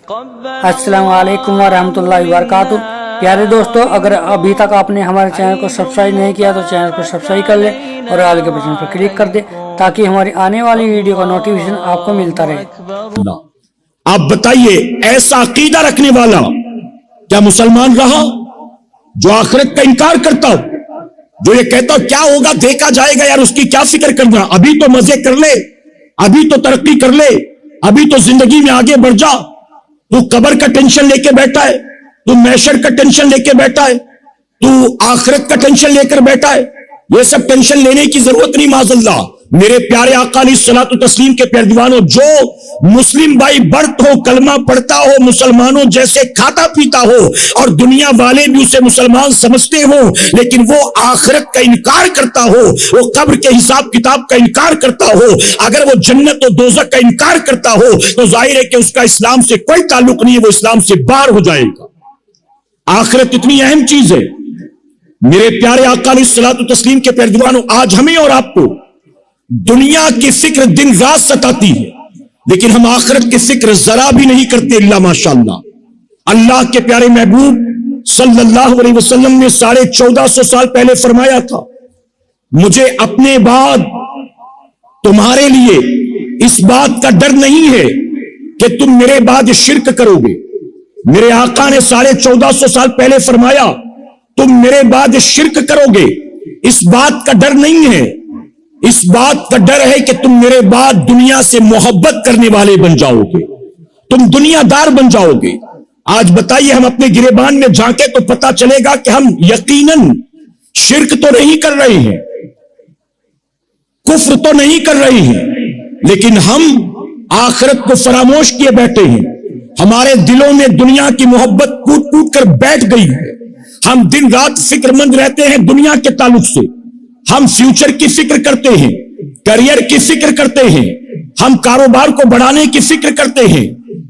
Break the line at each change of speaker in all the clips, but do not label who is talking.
अस्सलाम वालेकुम वरहमतुल्लाहि वबरकातुहू। प्यारे दोस्तों, अगर अभी तक आपने हमारे चैनल को सब्सक्राइब नहीं किया तो चैनल को सब्सक्राइब कर ले और आल के बटन पर क्लिक कर दे ताकि हमारी आने वाली वीडियो का नोटिफिकेशन आपको मिलता रहे।
आप बताइए, ऐसा अकीदा रखने वाला क्या मुसलमान रहा जो आखिरत का इनकार करता हो, जो ये कहता हो क्या होगा देखा जाएगा, यार उसकी क्या फिक्र करना, अभी तो मजे कर ले, अभी तो तरक्की कर ले, अभी तो जिंदगी में आगे बढ़ जा। तू कब्र का टेंशन लेके बैठा है, तू मैशर का टेंशन लेके बैठा है, तू आखिरत का टेंशन लेकर बैठा है। ये सब टेंशन लेने की जरूरत नहीं माज़अल्लाह। मेरे प्यारे आका अलैहिस्सलातु तस्लीम के प्यारे दीवानों, जो मुस्लिम भाई बर्थ हो, कलमा पढ़ता हो, मुसलमानों जैसे खाता पीता हो और दुनिया वाले भी उसे मुसलमान समझते हो, लेकिन वो आखिरत का इनकार करता हो, वो कब्र के हिसाब किताब का इनकार करता हो, अगर वो जन्नत और दोज़ख का इनकार करता हो तो जाहिर है कि उसका इस्लाम से कोई ताल्लुक नहीं है, वो इस्लाम से बाहर हो जाएगा। आखिरत इतनी अहम चीज है। मेरे प्यारे आका अलैहिस्सलातु तस्लीम के प्यारे दीवानों, आज हमें और आपको दुनिया की फिक्र दिन रात सताती है, लेकिन हम आखिरत की फिक्र जरा भी नहीं करते इल्ला माशाअल्लाह। अल्लाह के प्यारे महबूब सल्लल्लाहु अलैहि वसल्लम ने 1450 साल पहले फरमाया था, मुझे अपने बाद तुम्हारे लिए इस बात का डर नहीं है कि तुम मेरे बाद शिर्क करोगे। मेरे आका ने 1450 साल पहले फरमाया, तुम मेरे बाद शिर्क करोगे, इस बात का डर नहीं है, इस बात का डर है कि तुम मेरे बाद दुनिया से मोहब्बत करने वाले बन जाओगे, तुम दुनियादार बन जाओगे। आज बताइए, हम अपने गिरेबान में झांके तो पता चलेगा कि हम यकीनन शिर्क तो नहीं कर रहे हैं, कुफ्र तो नहीं कर रहे हैं, लेकिन हम आखिरत को फरामोश किए बैठे हैं। हमारे दिलों में दुनिया की मोहब्बत कूट कूट कर बैठ गई है। हम दिन रात फिक्रमंद रहते हैं दुनिया के ताल्लुक से। हम फ्यूचर की फिक्र करते हैं, करियर की फिक्र करते हैं, हम कारोबार को बढ़ाने की फिक्र करते हैं,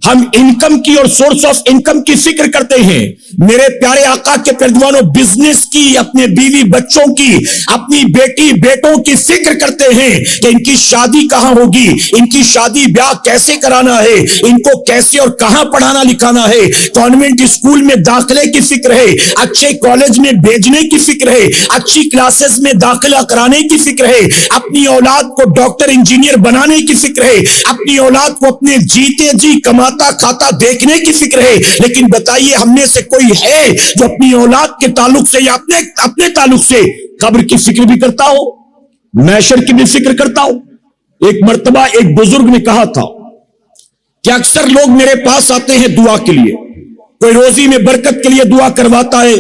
हम इनकम की और सोर्स ऑफ इनकम की फिक्र करते हैं। मेरे प्यारे आका के प्यारे दीवानों, बिजनेस की, अपने बीवी बच्चों की, अपनी बेटी बेटों की फिक्र करते हैं कि इनकी शादी कहां होगी, इनकी शादी ब्याह कैसे कराना है, इनको कैसे और कहां पढ़ाना लिखाना है, कॉन्वेंट स्कूल में दाखिले की फिक्र है, अच्छे कॉलेज में भेजने की फिक्र है, अच्छी क्लासेस में दाखिला कराने की फिक्र है, अपनी औलाद को डॉक्टर इंजीनियर बनाने की फिक्र है, अपनी औलाद को अपने जीते जी कमाता खाता देखने की फिक्र है। लेकिन बताइए, हमने से कोई है जो अपनी औलाद के ताल्लुक से या अपने ताल्लुक से कब्र की फिक्र भी करता हो, मैशर की भी फिक्र करता हो? एक मर्तबा एक बुजुर्ग ने कहा था कि अक्सर लोग मेरे पास आते हैं दुआ के लिए, कोई रोजी में बरकत के लिए दुआ करवाता है,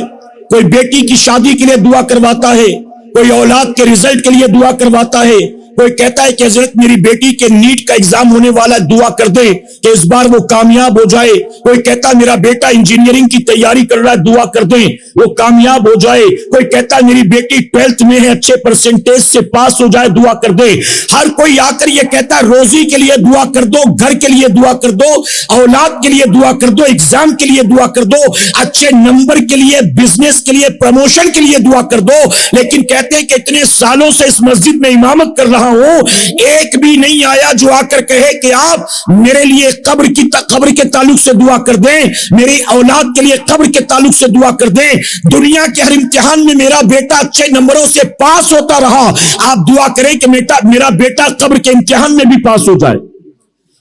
कोई बेटी की शादी के लिए दुआ करवाता है, कोई औलाद के रिजल्ट के लिए दुआ करवाता है, कोई कहता है कि हजरत मेरी बेटी के नीट का एग्जाम होने वाला, दुआ कर दे कि इस बार वो कामयाब हो जाए। कोई कहता है मेरा बेटा इंजीनियरिंग की तैयारी कर रहा है, दुआ कर दे वो कामयाब हो जाए। कोई कहता है मेरी बेटी 12th में है, अच्छे परसेंटेज से पास हो जाए, दुआ कर दे। हर कोई आकर ये कहता है रोजी के लिए दुआ कर दो, घर के लिए दुआ कर दो, औलाद के लिए दुआ कर दो, एग्जाम के लिए दुआ कर दो, अच्छे नंबर के लिए, बिजनेस के लिए, प्रमोशन के लिए दुआ कर दो। लेकिन कहते हैं कि इतने सालों से इस मस्जिद में इमामत कर रहा हूं, एक भी नहीं आया जो आकर कहे कि आप मेरे लिए कब्र के ताल्लुक से दुआ कर दें, मेरी औलाद के लिए कब्र के ताल्लुक से दुआ कर दें। दुनिया के हर इम्तिहान में मेरा बेटा अच्छे नंबरों से पास होता रहा, आप दुआ करें कि मेरा बेटा कब्र के इम्तिहान में भी पास हो जाए।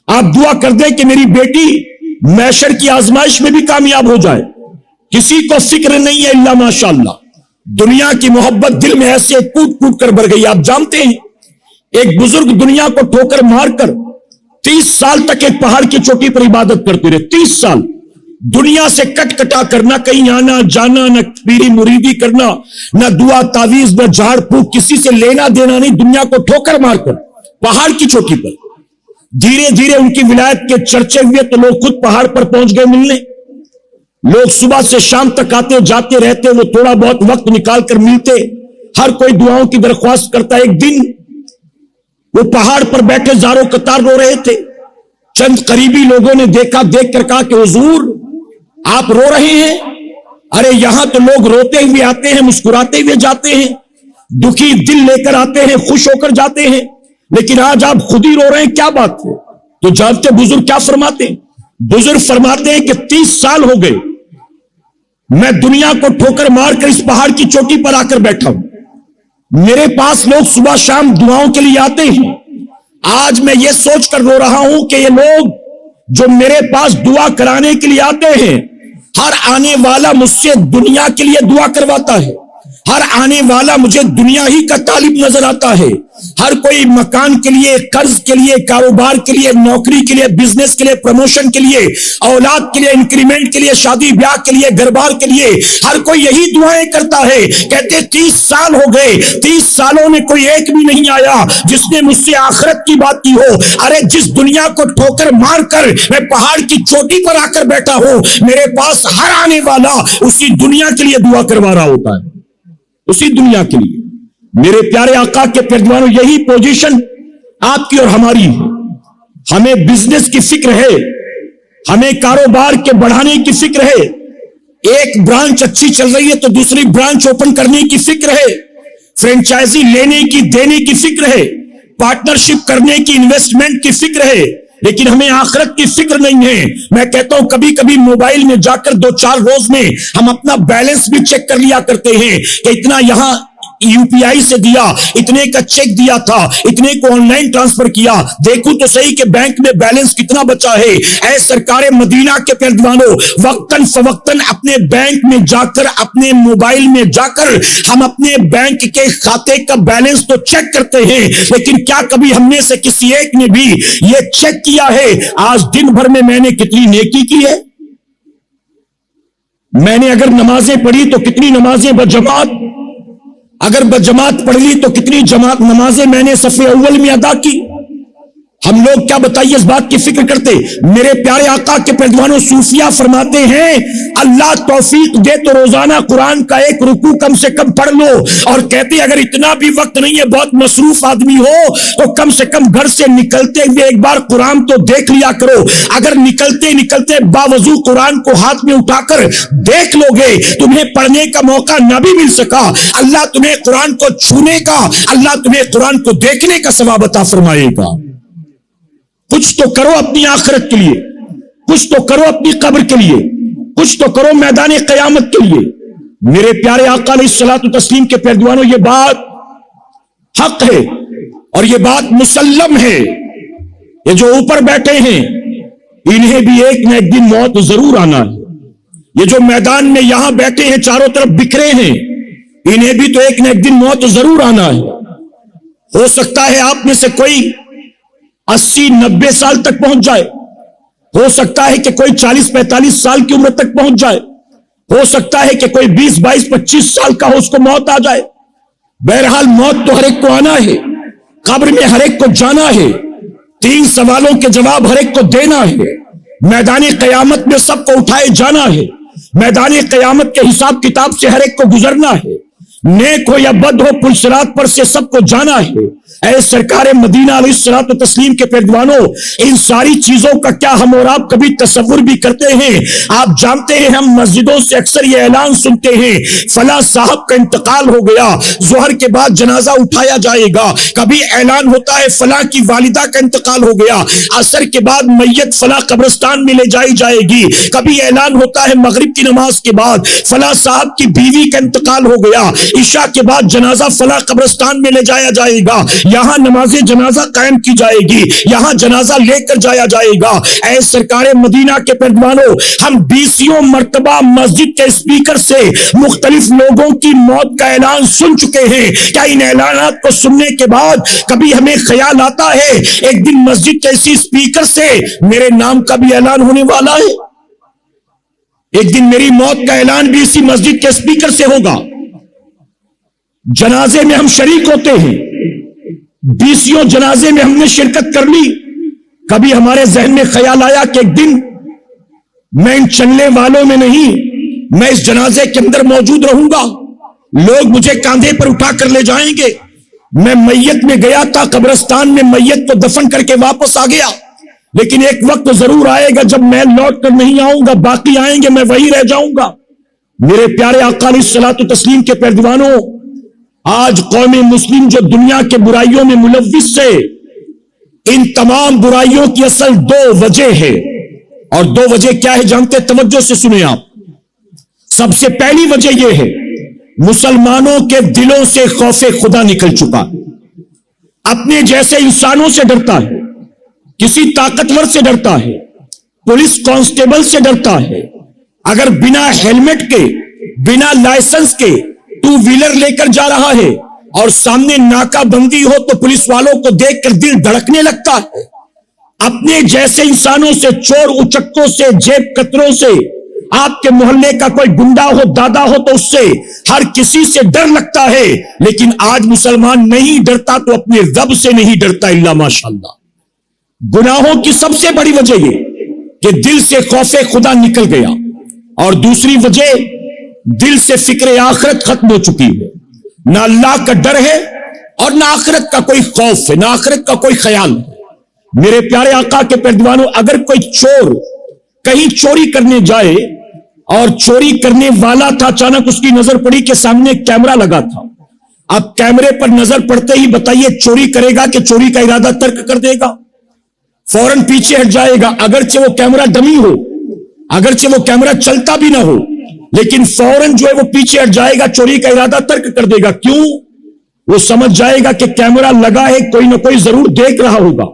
आप दुआ कर दें कि मेरी बेटी मैशर की आजमाइश में भी कामयाब हो जाए। किसी को फिक्र नहीं है इल्ला माशाअल्लाह। दुनिया की मोहब्बत दिल में ऐसे कूट कूट कर भर गई। आप जानते हैं, एक बुजुर्ग दुनिया को ठोकर मारकर 30 साल तक एक पहाड़ की चोटी पर इबादत करते रहे। 30 साल दुनिया से कट कटा करना, कहीं आना जाना, न पीरी मुरीदी करना, न दुआ तावीज, न झाड़ फूक, किसी से लेना देना नहीं, दुनिया को ठोकर मारकर पहाड़ की चोटी पर। धीरे धीरे उनकी विलायत के चर्चे हुए तो लोग खुद पहाड़ पर पहुंच गए मिलने। लोग सुबह से शाम तक आते जाते रहते, वो थोड़ा बहुत वक्त निकाल कर मिलते, हर कोई दुआओं की दरख्वास्त करता। एक दिन वो पहाड़ पर बैठे जारो कतार रो रहे थे। चंद करीबी लोगों ने देखा, देख कर कहा कि हुजूर आप रो रहे हैं? अरे यहां तो लोग रोते हुए आते हैं, मुस्कुराते हुए जाते हैं, दुखी दिल लेकर आते हैं, खुश होकर जाते हैं, लेकिन आज आप खुद ही रो रहे हैं, क्या बात है? तो जानते बुजुर्ग क्या फरमाते? बुजुर्ग फरमाते हैं कि 30 साल हो गए मैं दुनिया को ठोकर मारकर इस पहाड़ की चोटी पर आकर बैठा हूं। मेरे पास लोग सुबह शाम दुआओं के लिए आते हैं। आज मैं ये सोचकर रो रहा हूं कि ये लोग जो मेरे पास दुआ कराने के लिए आते हैं, हर आने वाला मुझसे दुनिया के लिए दुआ करवाता है। हर आने वाला मुझे दुनिया ही का तालिब नजर आता है। हर कोई मकान के लिए, कर्ज के लिए, कारोबार के लिए, नौकरी के लिए, बिजनेस के लिए, प्रमोशन के लिए, औलाद के लिए, इंक्रीमेंट के लिए, शादी ब्याह के लिए, घर बार के लिए, हर कोई यही दुआएं करता है। कहते 30 साल हो गए, 30 सालों में कोई एक भी नहीं आया जिसने मुझसे आखिरत की बात की हो। अरे जिस दुनिया को ठोकर मारकर मैं पहाड़ की चोटी पर आकर बैठा हूं, मेरे पास हर आने वाला उसी दुनिया के लिए दुआ करवा रहा होता है, उसी दुनिया के लिए। मेरे प्यारे आका के प्यारे, यही पोजीशन आपकी और हमारी है। हमें बिजनेस की फिक्र है, हमें कारोबार के बढ़ाने की फिक्र है। एक ब्रांच अच्छी चल रही है तो दूसरी ब्रांच ओपन करने की फिक्र है, फ्रेंचाइजी लेने की, देने की फिक्र है, पार्टनरशिप करने की, इन्वेस्टमेंट की फिक्र है। लेकिन हमें आखिरत की फिक्र नहीं है। मैं कहता हूं कभी कभी मोबाइल में जाकर 2-4 रोज में हम अपना बैलेंस भी चेक कर लिया करते हैं कि इतना यहां यूपीआई से दिया, इतने का चेक दिया था, इतने को ऑनलाइन ट्रांसफर किया, देखूं तो सही कि बैंक में बैलेंस कितना बचा है। ऐ सरकारे मदीना के प्यारे, वक्तन फवक्तन अपने बैंक में जाकर, अपने मोबाइल में जाकर हम अपने बैंक के खाते का बैलेंस तो चेक करते हैं, लेकिन क्या कभी हमने से किसी एक ने भी यह चेक किया है आज दिन भर में मैंने कितनी नेकी की है? मैंने अगर नमाजें पढ़ी तो कितनी नमाजें बजमात, अगर बजमात पढ़ ली तो कितनी जमात नमाजें मैंने सफ़े अव्वल में अदा की। हम लोग क्या बताइए इस बात की फिक्र करते? मेरे प्यारे आका के पैदवानों, सूफिया फरमाते हैं अल्लाह तौफीक दे तो रोजाना कुरान का एक रुकू कम से कम पढ़ लो। और कहते अगर इतना भी वक्त नहीं है, बहुत मसरूफ आदमी हो, तो कम से कम घर से निकलते हुए एक बार कुरान तो देख लिया करो। अगर निकलते निकलते बावजूद कुरान को हाथ में उठाकर देख लोगे, तुम्हें पढ़ने का मौका न भी मिल सका, अल्लाह तुम्हें कुरान को छूने का, अल्लाह तुम्हें कुरान को देखने का सवाब अता फरमाएगा। कुछ तो करो अपनी आखिरत के लिए, कुछ तो करो अपनी कब्र के लिए, कुछ तो करो मैदान क़यामत के लिए। मेरे प्यारे आका अलैहिस्सलातु तस्लीम के प्यारे, ये बात हक है और ये बात मुसल्लम है। ये जो ऊपर बैठे हैं इन्हें भी एक न एक दिन मौत जरूर आना है। ये जो मैदान में यहां बैठे हैं, चारों तरफ बिखरे हैं, इन्हें भी तो एक न एक दिन मौत जरूर आना है। हो सकता है आप में से कोई 80-90 साल तक पहुंच जाए, हो सकता है कि कोई 40-45 साल की उम्र तक पहुंच जाए, हो सकता है कि कोई 20-22-25 साल का हो, उसको मौत आ जाए। बहरहाल मौत तो हर एक को आना है, कब्र में हर एक को जाना है, 3 सवालों के जवाब हर एक को देना है, मैदान क़यामत में सबको उठाए जाना है, मैदान क़यामत के हिसाब किताब से हर एक को गुजरना है, नेक हो या बद हो पुलसिरात पर से सबको जाना है। ऐ सरकारे मदीना अलैहिस्सलातु तस्लीम के पैरवानों, इन सारी चीजों का क्या हम और आप कभी तसव्वुर भी करते हैं? आप जानते हैं हम मस्जिदों से अक्सर ये ऐलान सुनते हैं फला साहब का इंतकाल हो गया, जोहर के बाद जनाजा उठाया जाएगा। कभी ऐलान होता है फला की वालिदा का इंतकाल हो गया, असर के बाद मैयत फला कब्रिस्तान में ले जाई जाएगी। कभी ऐलान होता है मगरिब की नमाज के बाद फला साहब की बीवी का इंतकाल हो गया, इशा के बाद जनाजा फला कब्रिस्तान में ले जाया जाएगा, यहां नमाज जनाजा कायम की जाएगी, यहां जनाजा लेकर जाया जाएगा। ऐ सरकारे मदीना के पैरवानों, हम 20 मर्तबा मस्जिद के स्पीकर से मुख्तलिफ लोगों की मौत का ऐलान सुन चुके हैं। क्या इन ऐलानात को सुनने के बाद कभी हमें ख्याल आता है एक दिन मस्जिद के इसी स्पीकर से मेरे नाम का भी ऐलान होने वाला है? एक दिन मेरी मौत का ऐलान भी इसी मस्जिद के स्पीकर से होगा। जनाजे में हम शरीक होते हैं, 20 जनाजे में हमने शिरकत कर ली। कभी हमारे जहन में ख्याल आया कि एक दिन मैं इन चलने वालों में नहीं, मैं इस जनाजे के अंदर मौजूद रहूंगा, लोग मुझे कांधे पर उठा कर ले जाएंगे। मैं मैयत में गया था, कब्रिस्तान में मैयत को दफन करके वापस आ गया, लेकिन एक वक्त जरूर आएगा जब मैं लौट कर नहीं आऊंगा, बाकी आएंगे, मैं वही रह जाऊंगा। मेरे प्यारे आका अलैहिस्सलातु तस्लीम के पैरवानों, आज कौम मुस्लिम जो दुनिया के बुराइयों में मुलव्विस है, इन तमाम बुराइयों की असल 2 वजह है اور 2 وجہ کیا ہے جانتے؟ توجہ سے سنیں آپ. سب سے پہلی وجہ یہ ہے مسلمانوں کے دلوں سے خوف خدا نکل چکا. اپنے جیسے انسانوں سے ڈرتا ہے, کسی طاقتور سے ڈرتا ہے, پولیس کانسٹیبل سے ڈرتا ہے. اگر بنا ہیلمٹ کے, بنا لائسنس کے 2 ویلر لے کر جا رہا ہے اور سامنے ناکہ بندی ہو تو پولیس والوں کو دیکھ کر دل دھڑکنے لگتا ہے. اپنے جیسے انسانوں سے, چور اچکوں سے, جیب کتروں سے, آپ کے محلے کا کوئی گنڈا ہو, دادا ہو تو اس سے, ہر کسی سے ڈر لگتا ہے. لیکن آج مسلمان نہیں ڈرتا تو اپنے رب سے نہیں ڈرتا الا ماشاءاللہ. گناہوں کی سب سے بڑی وجہ یہ کہ دل سے خوف خدا نکل گیا, اور دوسری وجہ دل سے فکر آخرت ختم ہو چکی ہے. نہ اللہ کا ڈر ہے اور نہ آخرت کا کوئی خوف ہے, نہ آخرت کا کوئی خیال ہے. میرے پیارے آقا کے پیروانوں, اگر کوئی چور کہیں چوری کرنے جائے اور چوری کرنے والا تھا, اچانک اس کی نظر پڑی کہ سامنے کیمرہ لگا تھا. اب کیمرے پر نظر پڑتے ہی بتائیے چوری کرے گا کہ چوری کا ارادہ ترک کر دے گا؟ فوراً پیچھے ہٹ جائے گا. اگرچہ وہ کیمرہ ڈمی ہو, اگرچہ وہ کیمرہ چلتا بھی نہ ہو, لیکن فوراً جو ہے وہ پیچھے ہٹ جائے گا, چوری کا ارادہ ترک کر دے گا. کیوں؟ وہ سمجھ جائے گا کہ کیمرہ لگا ہے, کوئی نہ کوئی ضرور دیکھ رہا ہوگا.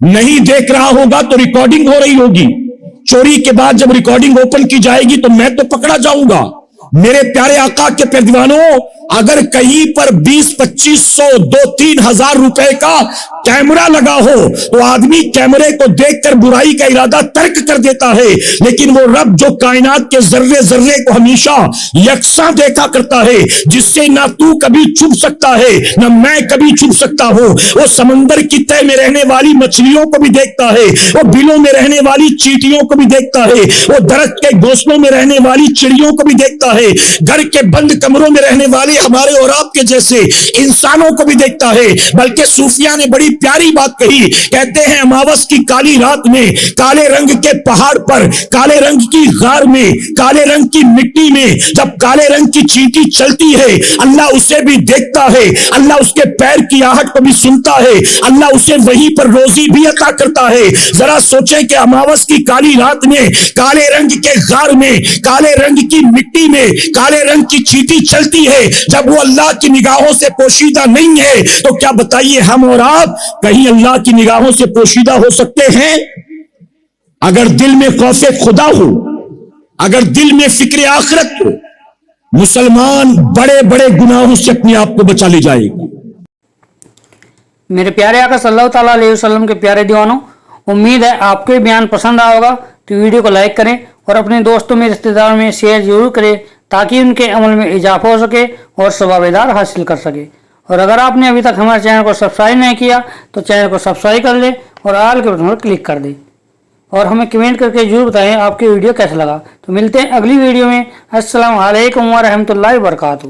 نہیں دیکھ رہا ہوگا تو ریکارڈنگ ہو رہی ہوگی. چوری کے بعد جب ریکارڈنگ اوپن کی جائے گی تو میں تو پکڑا جاؤں گا. میرے پیارے آقا کے پیروانوں, اگر کہیں پر 20-2500 2-3 ہزار روپے کا کیمرہ لگا ہو تو آدمی کیمرے کو دیکھ کر برائی کا ارادہ ترک کر دیتا ہے. لیکن وہ رب جو کائنات کے ذرے ذرے کو ہمیشہ یکساں دیکھا کرتا ہے, جس سے نہ تو کبھی چھپ سکتا ہے نہ میں کبھی چھپ سکتا ہوں, وہ سمندر کی تہ میں رہنے والی مچھلیوں کو بھی دیکھتا ہے, وہ بلوں میں رہنے والی چیٹیوں کو بھی دیکھتا ہے, وہ درخت کے گھونسلوں میں رہنے والی چڑیوں کو بھی دیکھتا ہے, گھر کے بند کمروں میں رہنے والے ہمارے اور آپ کے جیسے انسانوں کو بھی دیکھتا ہے. بلکہ صوفیاء نے بڑی پیاری بات کہی, کہتے ہیں اماوس کی کالی رات میں, کالے رنگ کے پہاڑ پر, کالے رنگ کی غار میں, کالے رنگ کی مٹی میں جب کالے رنگ کی چینٹی چلتی ہے, اللہ اسے بھی دیکھتا ہے, اللہ اس کے پیر کی آہٹ کو بھی سنتا ہے, اللہ اسے وہیں پر روزی بھی عطا کرتا ہے. ذرا سوچیں کہ اماوس کی کالی رات میں, کالے رنگ کے غار میں, کالے رنگ کی مٹی میں کالے رنگ کی چینٹی چلتی ہے, جب وہ اللہ کی نگاہوں سے پوشیدہ نہیں ہے تو کیا بتائیے ہم اور آپ کہیں اللہ کی نگاہوں سے پوشیدہ ہو سکتے ہیں؟ اگر دل میں خوف خدا ہو, اگر دل میں فکر آخرت ہو, مسلمان بڑے بڑے گناہوں سے اپنے آپ کو بچا لے جائے گا.
میرے پیارے آقا صلی اللہ تعالیٰ علیہ وسلم کے پیارے دیوانوں, امید ہے آپ کو یہ بیان پسند آیا ہوگا. تو ویڈیو کو لائک کریں اور اپنے دوستوں میں, رشتہ داروں میں شیئر ضرور کریں تاکہ ان کے عمل میں اضافہ ہو سکے اور ثواب دار حاصل کر سکے. اور اگر آپ نے ابھی تک ہمارے چینل کو سبسکرائب نہیں کیا تو چینل کو سبسکرائب کر لیں اور آل کے بٹن پر کلک کر دیں, اور ہمیں کمنٹ کر کے ضرور بتائیں آپ کی ویڈیو کیسا لگا. تو ملتے ہیں اگلی ویڈیو میں. السلام علیکم ورحمۃ اللہ وبرکاتہ.